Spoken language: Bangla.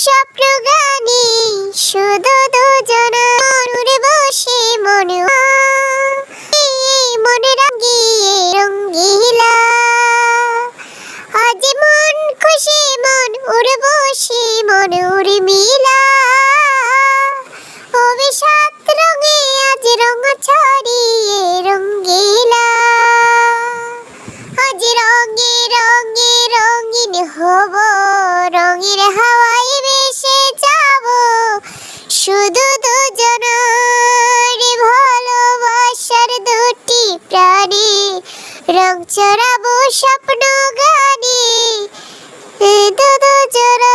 স্বপ্ন গানে শুধু দুজনা উড়ে বসে মনে মনে রাঙিয়ে রঙ্গিলা। আজ মন খুশি মন উড়ে বসে মন উড়ে মিলা। হবে সাত রঙে আজ রঙ ছড়িয়ে রঙ্গিলা। আজ রঙে রঙে রঙিন হব, রঙের হাওয়ায় ভেসে যাব, শুধু দুজনার ভালোবাসার দুটি প্রাণী। রং চড়াবো স্বপ্ন গানে দুজনা।